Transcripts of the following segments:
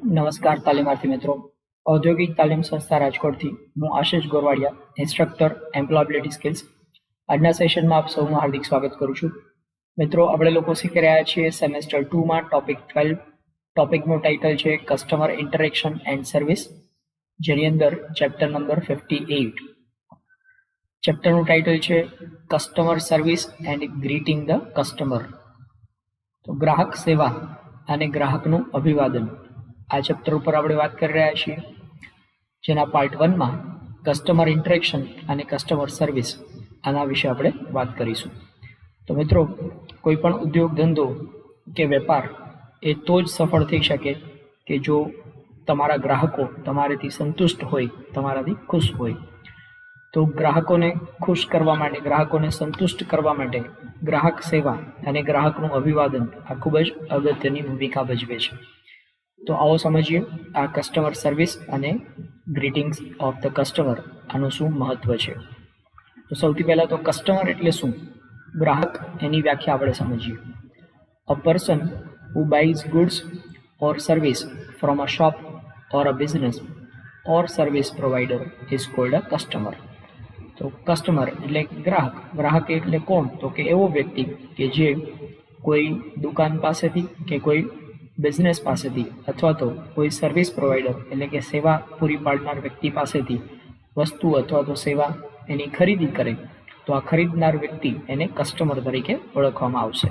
નમસ્કાર તાલીમાર્થી મિત્રો. ઔદ્યોગિક તાલીમ સંસ્થા રાજકોટથી હું આશિષ ગોરવાડિયા, ઇન્સ્ટ્રક્ટર એમ્પ્લોયબિલિટી સ્કિલ્સ. આજના સેશનમાં આપ સૌનું હાર્દિક સ્વાગત કરું છું. મિત્રો, આપણે લોકો શીખી રહ્યા છીએ સેમેસ્ટર 2માં ટોપિક 12. ટોપિકનું ટાઇટલ છે કસ્ટમર ઇન્ટરેક્શન એન્ડ સર્વિસ, જેની અંદર ચેપ્ટર નંબર 58. ચેપ્ટરનું ટાઇટલ છે customer service and greeting the customer. તો ગ્રાહક સેવા અને ગ્રાહકનું અભિવાદન, આ ચેપ્ટર ઉપર આપણે વાત કરી રહ્યા છીએ, જેના પાર્ટ 1માં કસ્ટમર ઇન્ટરેક્શન અને કસ્ટમર સર્વિસ આના વિશે આપણે વાત કરીશું. તો મિત્રો, કોઈ પણ ઉદ્યોગ ધંધો કે વેપાર એ તો જ સફળ થઈ શકે કે જો તમારા ગ્રાહકો તમારાથી સંતુષ્ટ હોય, તમારાથી ખુશ હોય. તો ગ્રાહકોને ખુશ કરવા માટે, ગ્રાહકોને સંતુષ્ટ કરવા માટે ગ્રાહક સેવા અને ગ્રાહકનું અભિવાદન આ ખૂબ જ અગત્યની ભૂમિકા ભજવે છે. તો આવો સમજીએ આ કસ્ટમર સર્વિસ અને ગ્રીટિંગ્સ ઓફ ધ કસ્ટમર આનું શું મહત્વ છે. તો સૌથી પહેલાં તો કસ્ટમર એટલે શું? ગ્રાહક, એની વ્યાખ્યા આપણે સમજીએ. A person who buys goods or service from a shop or a business or service provider is called a customer. તો કસ્ટમર એટલે ગ્રાહક. ગ્રાહક એટલે કોણ? તો કે એવો વ્યક્તિ કે જે કોઈ દુકાન પાસેથી કે કોઈ બિઝનેસ પાસેથી અથવા તો કોઈ સર્વિસ પ્રોવાઈડર એટલે કે સેવા પૂરી પાડનાર વ્યક્તિ પાસેથી વસ્તુ અથવા તો સેવા એની ખરીદી કરે, તો આ ખરીદનાર વ્યક્તિ એને કસ્ટમર તરીકે ઓળખવામાં આવશે.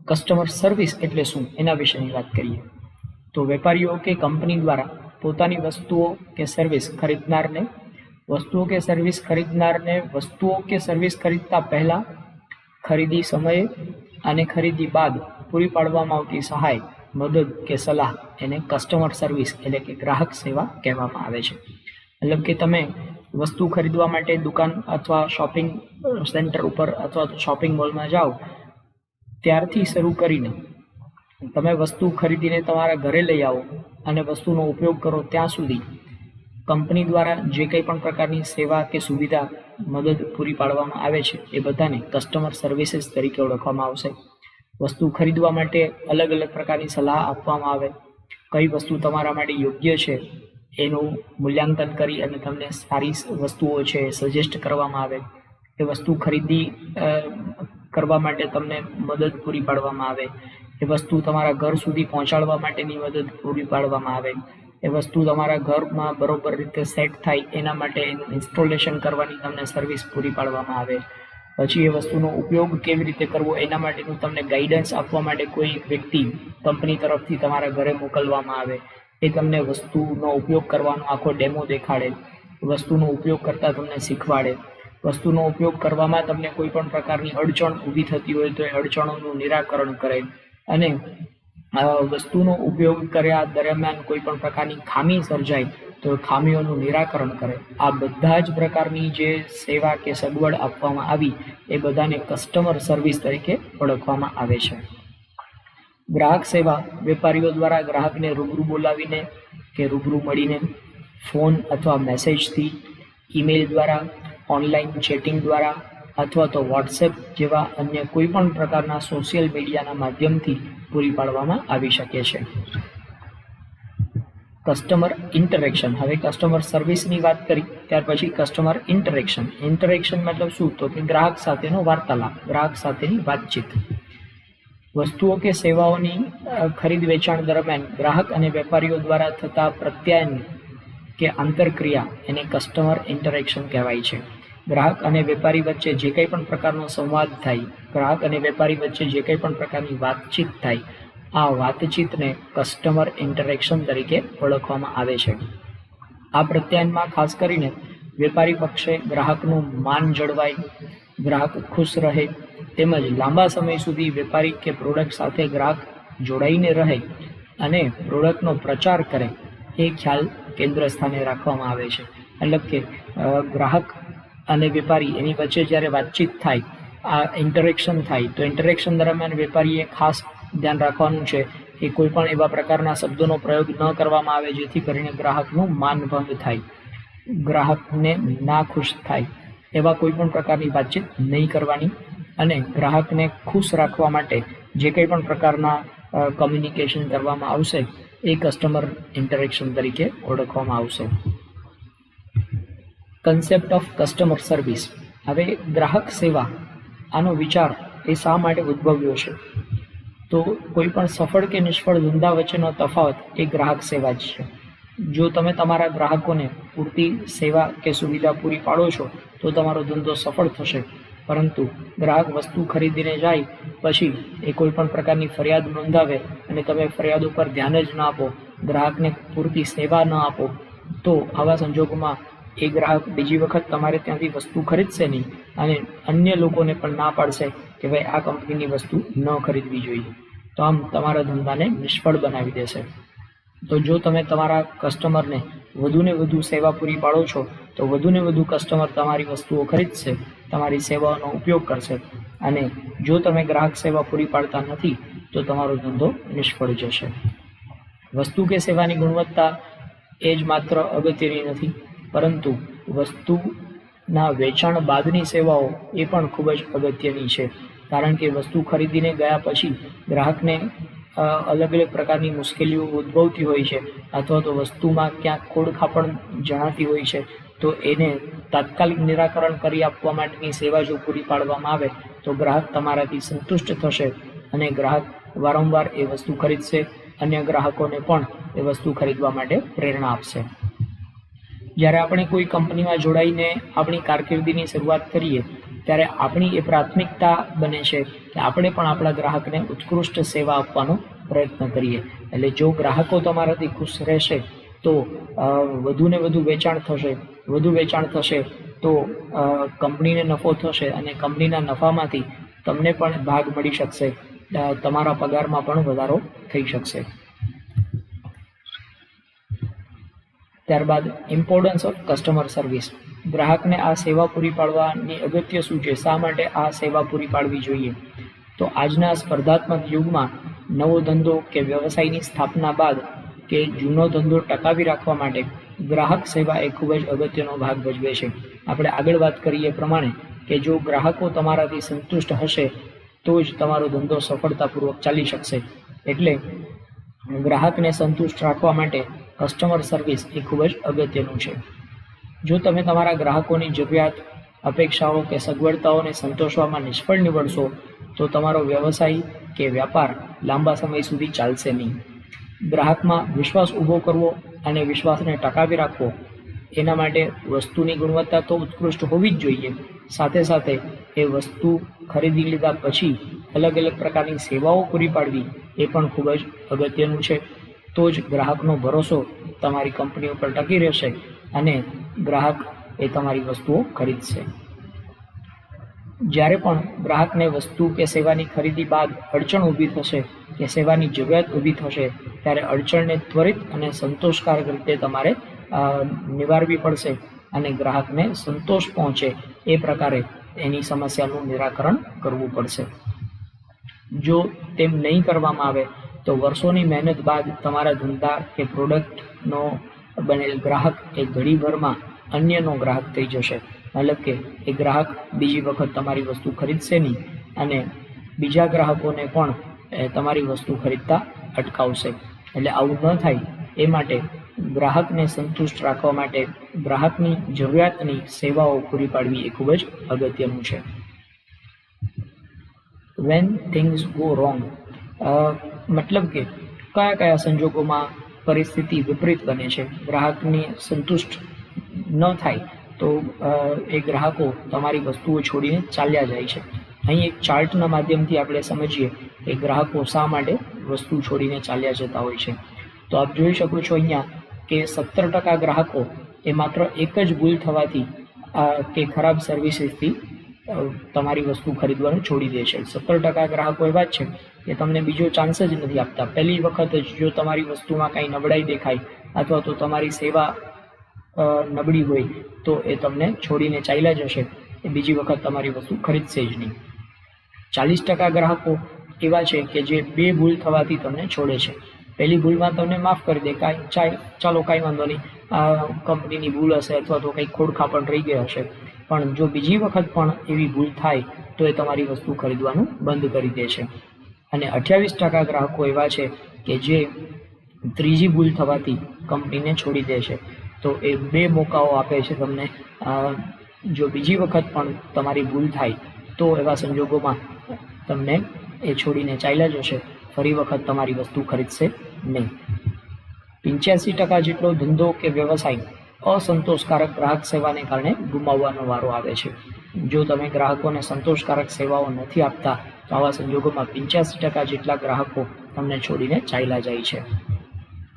કસ્ટમર સર્વિસ એટલે શું, એના વિશેની વાત કરીએ. તો વેપારીઓ કે કંપની દ્વારા પોતાની વસ્તુઓ કે સર્વિસ ખરીદનારને વસ્તુઓ કે સર્વિસ ખરીદતા પહેલા, ખરીદી સમયે અને ખરીદી બાદ પૂરી પાડવામાં આવતી સહાય, મદદ કે સલાહ એને કસ્ટમર સર્વિસ એટલે કે ગ્રાહક સેવા કહેવામાં આવે છે. મતલબ કે તમે વસ્તુ ખરીદવા માટે દુકાન અથવા શોપિંગ સેન્ટર ઉપર અથવા તો શોપિંગ મોલમાં જાઓ, ત્યારથી શરૂ કરીને તમે વસ્તુ ખરીદીને તમારા ઘરે લઈ આવો અને વસ્તુનો ઉપયોગ કરો ત્યાં સુધી કંપની દ્વારા જે કંઈ પણ પ્રકારની સેવા કે સુવિધા, મદદ પૂરી પાડવામાં આવે છે એ બધાને કસ્ટમર સર્વિસીસ તરીકે ઓળખવામાં આવશે. વસ્તુ ખરીદવા માટે અલગ અલગ પ્રકારની સલાહ આપવામાં આવે, કઈ વસ્તુ તમારા માટે યોગ્ય છે એનું મૂલ્યાંકન કરી અને તમને સારી વસ્તુઓ છે સજેસ્ટ કરવામાં આવે, એ વસ્તુ ખરીદી કરવા માટે તમને મદદ પૂરી પાડવામાં આવે, એ વસ્તુ તમારા ઘર સુધી પહોંચાડવા માટેની મદદ પૂરી પાડવામાં આવે, એ વસ્તુ તમારા ઘરમાં બરોબર રીતે સેટ થાય એના માટે એનું ઇન્સ્ટોલેશન કરવાની તમને સર્વિસ પૂરી પાડવામાં આવે. પછી એ વસ્તુનો ઉપયોગ કેવી રીતે કરવો એના માટેનું તમને ગાઈડન્સ આપવા માટે કોઈ વ્યક્તિ કંપની તરફથી તમારા ઘરે મોકલવામાં આવે, એ તમને વસ્તુનો ઉપયોગ કરવાનો આખો ડેમો દેખાડે, વસ્તુનો ઉપયોગ કરતાં તમને શીખવાડે, વસ્તુનો ઉપયોગ કરવામાં તમને કોઈ પણ પ્રકારની અડચણ ઊભી થતી હોય તો એ અડચણોનું નિરાકરણ કરે, અને વસ્તુનો ઉપયોગ કર્યા દરમિયાન કોઈ પણ પ્રકારની ખામી સર્જાય તો ખામીઓનું નિરાકરણ કરે. આ બધા જ પ્રકારની જે સેવા કે સગવડ આપવામાં આવી એ બધાને કસ્ટમર સર્વિસ તરીકે ઓળખવામાં આવે છે. ગ્રાહક સેવા વેપારીઓ દ્વારા ગ્રાહકને રૂબરૂ બોલાવીને કે રૂબરૂ મળીને, ફોન અથવા મેસેજથી, ઈમેલ દ્વારા, ઓનલાઈન ચેટિંગ દ્વારા અથવા તો વોટ્સએપ જેવા અન્ય કોઈ પણ પ્રકારના સોશિયલ મીડિયાના માધ્યમથી પૂરી પાડવામાં આવી શકે છે. Customer interaction. હવે કસ્ટમર સર્વિસની વાત કરી, ત્યાર પછી કસ્ટમર ઇન્ટરેક્શન. ઇન્ટરેક્શન મતલબ શું? તો કે ગ્રાહક સાથેનો વાર્તાલાપ, ગ્રાહક સાથેની વાતચીત. વસ્તુઓ કે સેવાઓની ખરીદ વેચાણ દરમિયાન ગ્રાહક અને વેપારીઓ દ્વારા થતા પ્રત્યાયન કે આંતરક્રિયા એને કસ્ટમર ઇન્ટરેક્શન કહેવાય છે. ગ્રાહક અને વેપારી વચ્ચે જે કંઈ પણ પ્રકારનો સંવાદ થાય, ગ્રાહક અને વેપારી વચ્ચે જે કંઈ પણ પ્રકારની વાતચીત થાય, આ વાતચીતને કસ્ટમર ઇન્ટરેક્શન તરીકે ઓળખવામાં આવે છે. આ પ્રત્યાયનમાં ખાસ કરીને વેપારી પક્ષે ગ્રાહકનું માન જળવાય, ગ્રાહક ખુશ રહે, તેમજ લાંબા સમય સુધી વેપારી કે પ્રોડક્ટ સાથે ગ્રાહક જોડાઈને રહે અને પ્રોડક્ટનો પ્રચાર કરે, એ ખ્યાલ કેન્દ્ર સ્થાને રાખવામાં આવે છે. મતલબ કે ગ્રાહક અને વેપારી એની વચ્ચે જ્યારે વાતચીત થાય, આ ઇન્ટરેક્શન થાય, તો ઇન્ટરેક્શન દરમિયાન વેપારીએ ખાસ ધ્યાન રાખવાનું છે કે કોઈ પણ એવા પ્રકારના શબ્દોનો પ્રયોગ ન કરવામાં આવે જેથી કરીને ગ્રાહકનું માનભંગ થાય, ગ્રાહકને ના ખુશ થાય, એવા કોઈ પણ પ્રકારની વાતચીત નહીં કરવાની. અને ગ્રાહકને ખુશ રાખવા માટે જે કંઈ પણ પ્રકારના કમ્યુનિકેશન કરવામાં આવશે એ કસ્ટમર ઇન્ટરેક્શન તરીકે ઓળખવામાં આવશે. Concept of customer service. હવે ગ્રાહક સેવા આનો વિચાર એ શા માટે ઉદ્ભવ્યો છે? તો કોઈ પણ સફળ કે નિષ્ફળ ધંધા વચ્ચેનો તફાવત એ ગ્રાહક સેવા જ છે. જો તમે તમારા ગ્રાહકોને પૂરતી સેવા કે સુવિધા પૂરી પાડો છો તો તમારો ધંધો સફળ થશે. પરંતુ ગ્રાહક વસ્તુ ખરીદીને જાય પછી એ કોઈ પણ પ્રકારની ફરિયાદ નોંધાવે અને તમે ફરિયાદો પર ધ્યાન જ ન આપો, ગ્રાહકને પૂરતી સેવા ન આપો, તો આવા સંજોગોમાં એ ગ્રાહક બીજી વખત તમારે ત્યાંથી વસ્તુ ખરીદશે નહીં અને અન્ય લોકોને પણ ના પાડશે કે ભાઈ આ કંપનીની વસ્તુ ન ખરીદવી જોઈએ. તો આમ તમારા ધંધાને નિષ્ફળ બનાવી દેશે. તો જો તમે તમારા કસ્ટમરને વધુને વધુ સેવા પૂરી પાડો છો તો વધુને વધુ કસ્ટમર તમારી વસ્તુઓ ખરીદશે, તમારી સેવાઓનો ઉપયોગ કરશે. અને જો તમે ગ્રાહક સેવા પૂરી પાડતા નથી તો તમારો ધંધો નિષ્ફળ જશે. વસ્તુ કે સેવાની ગુણવત્તા એ જ માત્ર અગત્યની નથી, પરંતુ વસ્તુના વેચાણ બાદની સેવાઓ એ પણ ખૂબ જ અગત્યની છે. કારણ કે વસ્તુ ખરીદીને ગયા પછી ગ્રાહકને અલગ અલગ પ્રકારની મુશ્કેલીઓ ઉદ્ભવતી હોય છે અથવા તો વસ્તુમાં ક્યાંક ખોડખાપણ જણાતી હોય છે, તો એને તાત્કાલિક નિરાકરણ કરી આપવા માટેની સેવા જો પૂરી પાડવામાં આવે તો ગ્રાહક તમારાથી સંતુષ્ટ થશે અને ગ્રાહક વારંવાર એ વસ્તુ ખરીદશે, અન્ય ગ્રાહકોને પણ એ વસ્તુ ખરીદવા માટે પ્રેરણા આપશે. જ્યારે આપણે કોઈ કંપનીમાં જોડાઈને આપણી કારકિર્દીની શરૂઆત કરીએ ત્યારે આપણી એ પ્રાથમિકતા બને છે કે આપણે પણ આપણા ગ્રાહકને ઉત્કૃષ્ટ સેવા આપવાનો પ્રયત્ન કરીએ. એટલે જો ગ્રાહકો તમારાથી ખુશ રહેશે તો વધુને વધુ વેચાણ થશે તો કંપનીને નફો થશે અને કંપનીના નફામાંથી તમને પણ ભાગ મળી શકશે, તમારા પગારમાં પણ વધારો થઈ શકશે. ત્યારબાદ ઇમ્પોર્ટન્સ ઓફ કસ્ટમર સર્વિસ. ગ્રાહકને આ સેવા પૂરી પાડવાની અગત્ય શું છે? શા માટે આ સેવા પૂરી પાડવી જોઈએ? તો આજના સ્પર્ધાત્મક યુગમાં નવો ધંધો કે વ્યવસાયની સ્થાપના બાદ કે જૂનો ધંધો ટકાવી રાખવા માટે ગ્રાહક સેવા એ ખૂબ જ અગત્યનો ભાગ ભજવે છે. આપણે આગળ વાત કરીએ પ્રમાણે કે જો ગ્રાહકો તમારાથી સંતુષ્ટ હશે તો જ તમારો ધંધો સફળતાપૂર્વક ચાલી શકશે. એટલે ગ્રાહકને સંતુષ્ટ રાખવા માટે કસ્ટમર સર્વિસ એ ખૂબ જ અગત્યનું છે. જો તમે તમારા ગ્રાહકોની જરૂરિયાત, અપેક્ષાઓ કે સગવડતાઓને સંતોષવામાં નિષ્ફળ નીવડશો તો તમારો વ્યવસાય કે વ્યાપાર લાંબા સમય સુધી ચાલશે નહીં. ગ્રાહકમાં વિશ્વાસ ઊભો કરવો અને વિશ્વાસને ટકાવી રાખવો એના માટે વસ્તુની ગુણવત્તા તો ઉત્કૃષ્ટ હોવી જ જોઈએ. સાથે સાથે એ વસ્તુ ખરીદી લીધા પછી અલગ અલગ પ્રકારની સેવાઓ પૂરી પાડવી એ પણ ખૂબ જ અગત્યનું છે. તો જ ગ્રાહકનો ભરોસો તમારી કંપની ઉપર ટકી રહેશે અને ગ્રાહક એ તમારી વસ્તુઓ ખરીદશે. જ્યારે પણ ગ્રાહકને વસ્તુ કે સેવાની ખરીદી બાદ અડચણ ઊભી થશે કે સેવાની જરૂરિયાત ઊભી થશે ત્યારે અડચણને ત્વરિત અને સંતોષકારક રીતે તમારે નિવારવી પડશે અને ગ્રાહકને સંતોષ પહોંચે એ પ્રકારે એની સમસ્યાનું નિરાકરણ કરવું પડશે. જો તેમ નહીં કરવામાં આવે તો વર્ષોની મહેનત બાદ તમારા ધંધા કે પ્રોડક્ટનો બનેલ ગ્રાહક એ ઘડીભરમાં અન્યનો ગ્રાહક થઈ જશે. મતલબ કે એ ગ્રાહક બીજી વખત તમારી વસ્તુ ખરીદશે નહીં અને બીજા ગ્રાહકોને પણ તમારી વસ્તુ ખરીદતા અટકાવશે. એટલે આવું ન થાય એ માટે ગ્રાહકને સંતુષ્ટ રાખવા માટે ગ્રાહકની જરૂરિયાતની સેવાઓ પૂરી પાડવી એ ખૂબ જ અગત્યનું છે. વેન થિંગ્સ ગો રોંગ, મતલબ કે કયા કયા સંજોગોમાં પરિસ્થિતિ વિપરીત બને છે, ગ્રાહકને સંતુષ્ટ ન થાય તો એ ગ્રાહકો તમારી વસ્તુઓ છોડીને ચાલ્યા જાય છે. અહીં એક ચાર્ટના માધ્યમથી આપણે સમજીએ કે ગ્રાહકો શા માટે વસ્તુ છોડીને ચાલ્યા જતા હોય છે. તો આપ જોઈ શકો છો અહીંયા કે 17% ગ્રાહકો એ માત્ર એક જ ભૂલ થવાથી કે ખરાબ સર્વિસીસથી તમારી વસ્તુ ખરીદવાનું છોડી દે છે. 17% ગ્રાહકો એવા જ છે કે તમને બીજો ચાન્સ જ નથી આપતા. પહેલી વખત જ જો તમારી વસ્તુમાં કાંઈ નબળાઈ દેખાય અથવા તો તમારી સેવા નબળી હોય તો એ તમને છોડીને ચાલ્યા જશે, એ બીજી વખત તમારી વસ્તુ ખરીદશે જ નહીં. 40% ગ્રાહકો એવા છે કે જે 2 ભૂલ થવાથી તમને છોડે છે. પહેલી ભૂલમાં તમને માફ કરી દે, ચાલો કાંઈ વાંધો નહીં, આ કંપનીની ભૂલ હશે અથવા તો કંઈક ખોડખાપણ રહી ગયો હશે. પણ જો બીજી વખત પણ એવી ભૂલ થાય તો એ તમારી વસ્તુ ખરીદવાનું બંધ કરી દે છે. અને 28% ગ્રાહકો એવા છે કે જે ત્રીજી ભૂલ થવાથી કંપનીને છોડી દે છે. તો એ 2 મોકાઓ આપે છે તમને. જો બીજી વખત પણ તમારી ભૂલ થાય તો એવા સંજોગોમાં તમને એ છોડીને ચાલ્યા જશે, ફરી વખત તમારી વસ્તુ ખરીદશે નહીં. 85% જેટલો ધંધો કે વ્યવસાય અસંતોષકારક ગ્રાહક સેવાને કારણે ગુમાવવાનો વારો આવે છે. જો તમે ગ્રાહકોને સંતોષકારક સેવાઓ નથી આપતા તો આવા સંજોગોમાં 85% જેટલા ગ્રાહકો તમને છોડીને ચાલ્યા જાય છે.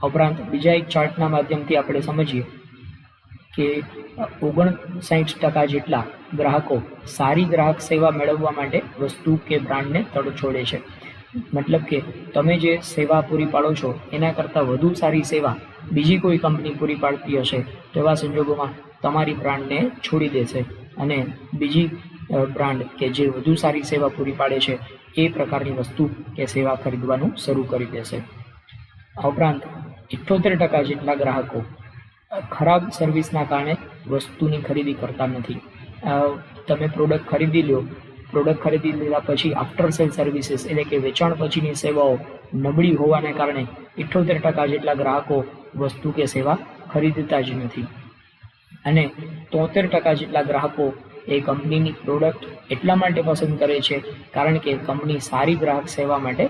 ઉપરાંત બીજા એક ચાર્ટના માધ્યમથી આપણે સમજીએ કે 59% જેટલા ગ્રાહકો સારી ગ્રાહક સેવા મેળવવા માટે વસ્તુ કે બ્રાન્ડને તડછોડે છે. મતલબ કે તમે જે સેવા પૂરી પાડો છો એના કરતાં વધુ સારી સેવા બીજી કોઈ કંપની પૂરી પાડતી હશે તો એવા સંજોગોમાં તમારી બ્રાન્ડને છોડી દેશે અને બીજી બ્રાન્ડ કે જે વધુ સારી સેવા પૂરી પાડે છે એ પ્રકારની વસ્તુ કે સેવા ખરીદવાનું શરૂ કરી દેશે. આ ઉપરાંત 78% જેટલા ગ્રાહકો ખરાબ સર્વિસના કારણે વસ્તુની ખરીદી કરતા નથી. તમે પ્રોડક્ટ ખરીદી લીધા પછી આફ્ટર સેલ સર્વિસીસ એટલે કે વેચાણ પછીની સેવાઓ નબળી હોવાને કારણે 78% જેટલા ગ્રાહકો વસ્તુ કે સેવા ખરીદતા જ નથી. અને 73% જેટલા ગ્રાહકો એ કંપનીની પ્રોડક્ટ એટલા માટે પસંદ કરે છે કારણ કે કંપની સારી ગ્રાહક સેવા માટે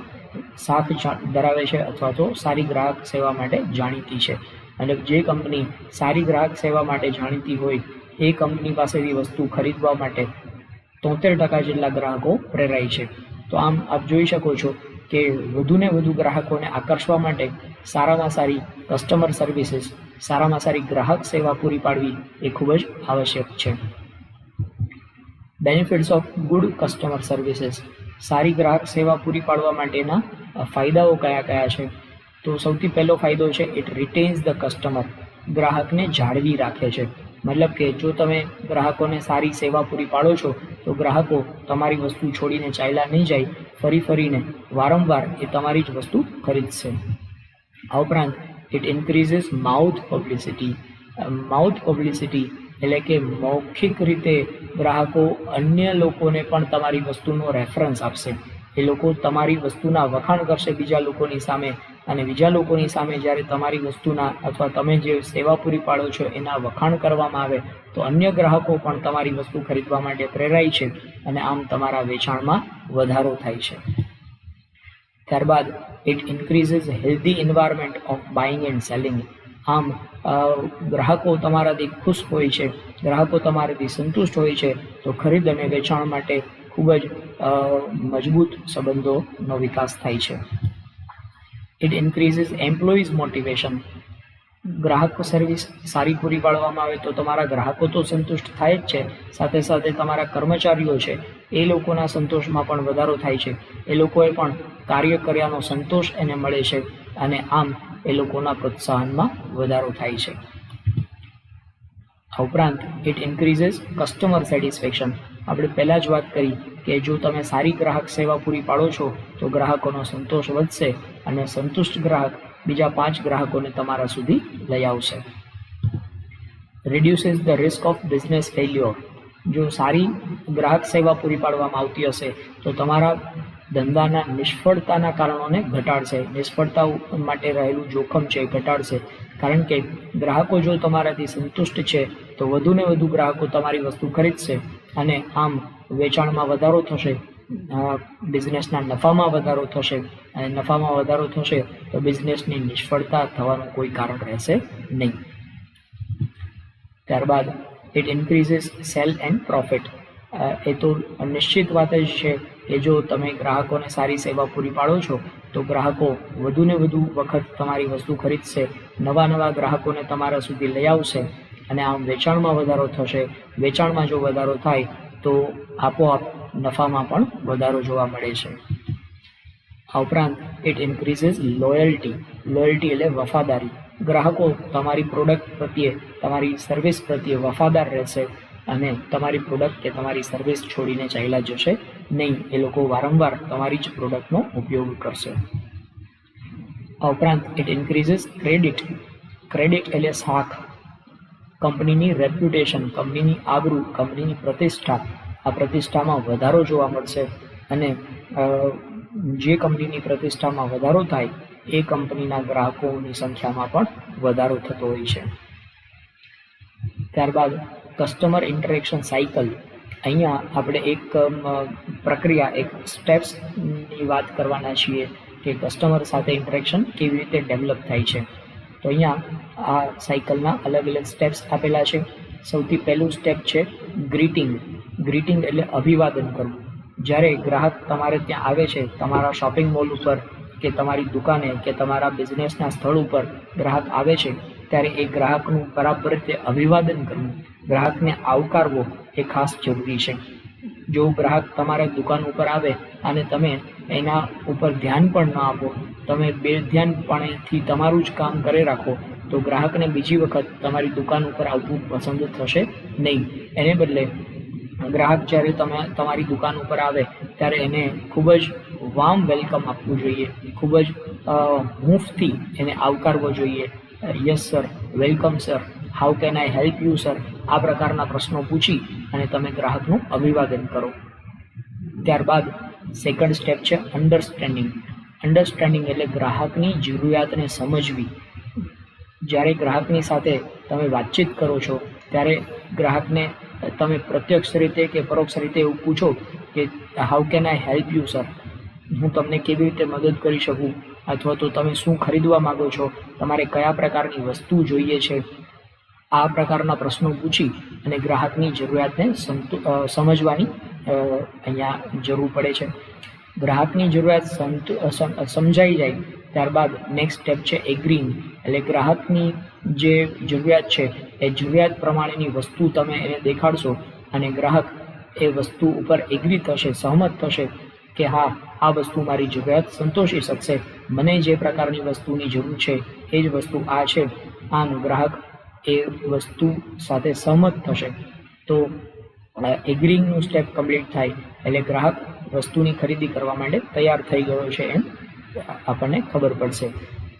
સાથ ધરાવે છે અથવા તો સારી ગ્રાહક સેવા માટે જાણીતી છે. અને જે કંપની સારી ગ્રાહક સેવા માટે જાણીતી હોય એ કંપની પાસેથી વસ્તુ ખરીદવા માટે 73% જેટલા ગ્રાહકો પ્રેરાય છે. તો આમ આપ જોઈ શકો છો કે વધુને વધુ ગ્રાહકોને આકર્ષવા માટે સારામાં સારી કસ્ટમર સર્વિસીસ, સારામાં સારી ગ્રાહક સેવા પૂરી પાડવી એ ખૂબ જ આવશ્યક છે. Benefits of good customer services. સારી ગ્રાહક સેવા પૂરી પાડવા માટેના ફાયદાઓ કયા કયા છે? તો સૌથી પહેલો ફાયદો છે ઇટ રિટેન્સ ધ કસ્ટમર. ગ્રાહકને જાળવી રાખે છે. મતલબ કે જો તમે ગ્રાહકોને સારી સેવા પૂરી પાડો છો તો ગ્રાહકો તમારી વસ્તુ છોડીને ચાલ્યા નહીં જાય, ફરીને વારંવાર એ તમારી જ વસ્તુ ખરીદશે. આ ઉપરાંત it increases mouth publicity. Mouth publicity એટલે કે મૌખિક રીતે ગ્રાહકો અન્ય લોકોને પણ તમારી વસ્તુનો રેફરન્સ આપશે. એ લોકો તમારી વસ્તુના વખાણ કરશે બીજા લોકોની સામે, અને બીજા લોકોની સામે જ્યારે તમારી વસ્તુના અથવા તમે જે સેવા પૂરી પાડો છો એના વખાણ કરવામાં આવે તો અન્ય ગ્રાહકો પણ તમારી વસ્તુ ખરીદવા માટે પ્રેરાય છે અને આમ તમારા વેચાણમાં વધારો થાય છે. ત્યારબાદ it increases healthy environment of buying and selling. આમ ગ્રાહકો તમારાથી ખુશ હોય છે, ગ્રાહકો તમારાથી સંતુષ્ટ હોય છે તો ખરીદ અને વેચાણ માટે ખૂબ જ મજબૂત સંબંધોનો વિકાસ થાય છે. It increases employees motivation. ગ્રાહક સર્વિસ સારી પૂરી પાડવામાં આવે તો તમારા ગ્રાહકો તો સંતુષ્ટ થાય જ છે, સાથે સાથે તમારા કર્મચારીઓ છે એ લોકોના સંતોષમાં પણ વધારો થાય છે. એ લોકોએ પણ કાર્ય કર્યાનો સંતોષ એને મળે છે અને આમ એ લોકોના પ્રોત્સાહનમાં વધારો થાય છે. આ ઉપરાંત ઇટ ઇન્ક્રીઝિસ કસ્ટમર સેટિસ્ફેક્શન. આપણે પહેલાં જ વાત કરી કે જો તમે સારી ગ્રાહક સેવા પૂરી પાડો છો તો ગ્રાહકોનો સંતોષ વધશે અને સંતુષ્ટ ગ્રાહક બીજા 5 ગ્રાહકોને તમારા સુધી લઈ આવશે. Reduces the risk of business failure. જો સારી ગ્રાહક સેવા પૂરી પાડવામાં આવતી હશે તો તમારા ધંધાના નિષ્ફળતાના કારણોને ઘટાડશે. નિષ્ફળતા માટે રહેલું જોખમ છે એ ઘટાડશે. કારણ કે ગ્રાહકો જો તમારાથી સંતુષ્ટ છે તો વધુને વધુ ગ્રાહકો તમારી વસ્તુ ખરીદશે અને આમ વેચાણમાં વધારો થશે, બિઝનેસના નફામાં વધારો થશે અને નફામાં વધારો થશે તો બિઝનેસની નિષ્ફળતા થવાનું કોઈ કારણ રહેશે નહીં. ત્યારબાદ it increases sale and profit. એ તો નિશ્ચિત વાત જ છે કે જો તમે ગ્રાહકોને સારી સેવા પૂરી પાડો છો તો ગ્રાહકો વધુને વધુ વખત તમારી વસ્તુ ખરીદશે, નવા ગ્રાહકોને તમારા સુધી લઈ આવશે અને આમ વેચાણમાં વધારો થશે. વેચાણમાં જો વધારો થાય તો આપોઆપ નફામાં પણ વધારો જોવા મળે છે. આ ઉપરાંત ઇટ ઇન્ક્રીઝિસ લોયલ્ટી. લોયલ્ટી એટલે વફાદારી. ગ્રાહકો તમારી પ્રોડક્ટ પ્રત્યે, તમારી સર્વિસ પ્રત્યે વફાદાર રહેશે અને તમારી પ્રોડક્ટ કે તમારી સર્વિસ છોડીને ચાલ્યા જશે નહીં. એ લોકો વારંવાર તમારી જ પ્રોડક્ટનો ઉપયોગ કરશે. આ ઉપરાંત ઇટ ઇન્ક્રીઝિસ ક્રેડિટ. ક્રેડિટ એટલે સાખ. કંપનીની રેપ્યુટેશન, કંપનીની આબરૂ, કંપનીની પ્રતિષ્ઠા, આ પ્રતિષ્ઠામાં વધારો જોવા મળશે અને જે કંપનીની પ્રતિષ્ઠામાં વધારો થાય એ કંપનીના ગ્રાહકોની સંખ્યામાં પણ વધારો થતો હોય છે. ત્યારબાદ કસ્ટમર ઇન્ટરેક્શન સાયકલ. અહીંયા આપણે એક પ્રક્રિયા, એક સ્ટેપ્સની વાત કરવાના છીએ કે કસ્ટમર સાથે ઇન્ટરેક્શન કેવી રીતે ડેવલપ થાય છે. તો અહીંયા આ સાયકલના અલગ અલગ સ્ટેપ્સ આપેલા છે. સૌથી પહેલું સ્ટેપ છે ગ્રીટિંગ. ગ્રીટિંગ એટલે અભિવાદન કરવું. જ્યારે ગ્રાહક તમારે ત્યાં આવે છે, તમારા શોપિંગ મોલ ઉપર કે તમારી દુકાને કે તમારા બિઝનેસના સ્થળ ઉપર ગ્રાહક આવે છે, ત્યારે એ ગ્રાહકનું બરાબર રીતે અભિવાદન કરવું, ગ્રાહકને આવકારવો એ ખાસ જરૂરી છે. જો ગ્રાહક તમારા દુકાન ઉપર આવે અને તમે એના ઉપર ધ્યાન પણ ન આપો, તમે બેધ્યાનપણેથી તમારું જ કામ કરે રાખો, તો ગ્રાહકને બીજી વખત તમારી દુકાન ઉપર આવવું પસંદ થશે નહીં. એને બદલે ગ્રાહક જ્યારે તમારી દુકાન ઉપર આવે ત્યારે એને ખૂબ જ વાર્મ વેલકમ આપવું જોઈએ, ખૂબ જ હૂંફથી એને આવકારવો જોઈએ. Yes sir, welcome sir, how can I help you sir, આ પ્રકારના પ્રશ્નો પૂછી અને તમે ગ્રાહકનું અભિવાદન કરો. ત્યારબાદ સેકન્ડ સ્ટેપ છે અન્ડરસ્ટેન્ડિંગ. અન્ડરસ્ટેન્ડિંગ એટલે ગ્રાહકની જરૂરિયાતને સમજવી. જ્યારે ગ્રાહકની સાથે તમે વાતચીત કરો છો ત્યારે ગ્રાહકને તમે પ્રત્યક્ષ રીતે કે પરોક્ષ રીતે એવું પૂછો કે how can I help you sir, હું તમને કેવી રીતે મદદ કરી શકું, અથવા તો તમે શું ખરીદવા માગો છો, તમારે કયા પ્રકારની વસ્તુ જોઈએ છે. આ પ્રકારના પ્રશ્નો પૂછી અને ગ્રાહકની જરૂરિયાતને સમજવાની અહીંયા જરૂર પડે છે. ગ્રાહકની જરૂરિયાત સમજાઈ જાય ત્યારબાદ નેક્સ્ટ સ્ટેપ છે એગ્રીંગ. એટલે ગ્રાહકની જે જરૂરિયાત છે એ જરૂરિયાત પ્રમાણેની વસ્તુ તમે એને દેખાડશો અને ગ્રાહક એ વસ્તુ ઉપર એગ્રી થશે, સહમત થશે કે હા, આ વસ્તુ મારી જરૂરિયાત સંતોષી શકશે, મને જે પ્રકારની વસ્તુની જરૂર છે એ જ વસ્તુ આ છે. આમ ગ્રાહક એ વસ્તુ સાથે સહમત થશે. તો એગ્રીંગનું સ્ટેપ કમ્પ્લીટ થાય એટલે ગ્રાહક વસ્તુની ખરીદી કરવા માટે તૈયાર થઈ ગયો છે એમ આપણને ખબર પડશે.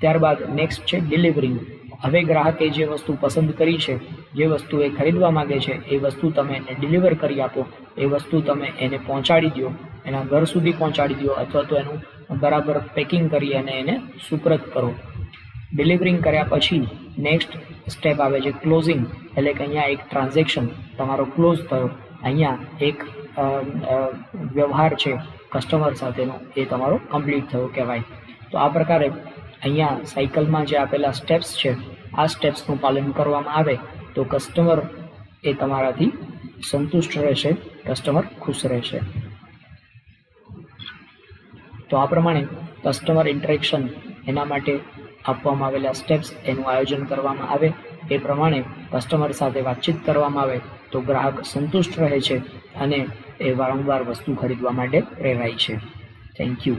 ત્યારબાદ નેક્સ્ટ છે ડિલિવરિંગ. હવે ગ્રાહકે જે વસ્તુ પસંદ કરી છે, જે વસ્તુ એ ખરીદવા માંગે છે, એ વસ્તુ તમે એને ડિલિવર કરી આપો, એ વસ્તુ તમે એને પહોંચાડી દો, એના ઘર સુધી પહોંચાડી દો, અથવા તો એનું બરાબર પેકિંગ કરી અને એને સુપરત કરો. ડિલિવરિંગ કર્યા પછી નેક્સ્ટ સ્ટેપ આવે છે ક્લોઝિંગ. એટલે કે અહીંયા એક ટ્રાન્ઝેક્શન તમારો ક્લોઝ થયો, અહીંયા એક વ્યવહાર છે કસ્ટમર સાથેનો એ તમારો કમ્પ્લીટ થયો કહેવાય. તો આ પ્રકારે અહીંયા સાયકલમાં જે આપેલા સ્ટેપ્સ છે, આ સ્ટેપ્સનું પાલન કરવામાં આવે તો કસ્ટમર એ તમારાથી સંતુષ્ટ રહેશે, કસ્ટમર ખુશ રહેશે. તો આ પ્રમાણે કસ્ટમર ઇન્ટરેક્શન એના માટે આપવામાં આવેલા સ્ટેપ્સ, એનું આયોજન કરવામાં આવે, એ પ્રમાણે કસ્ટમર સાથે વાતચીત કરવામાં આવે તો ગ્રાહક સંતુષ્ટ રહે છે અને એ વારંવાર વસ્તુ ખરીદવા માટે પ્રેરાય છે. Thank you.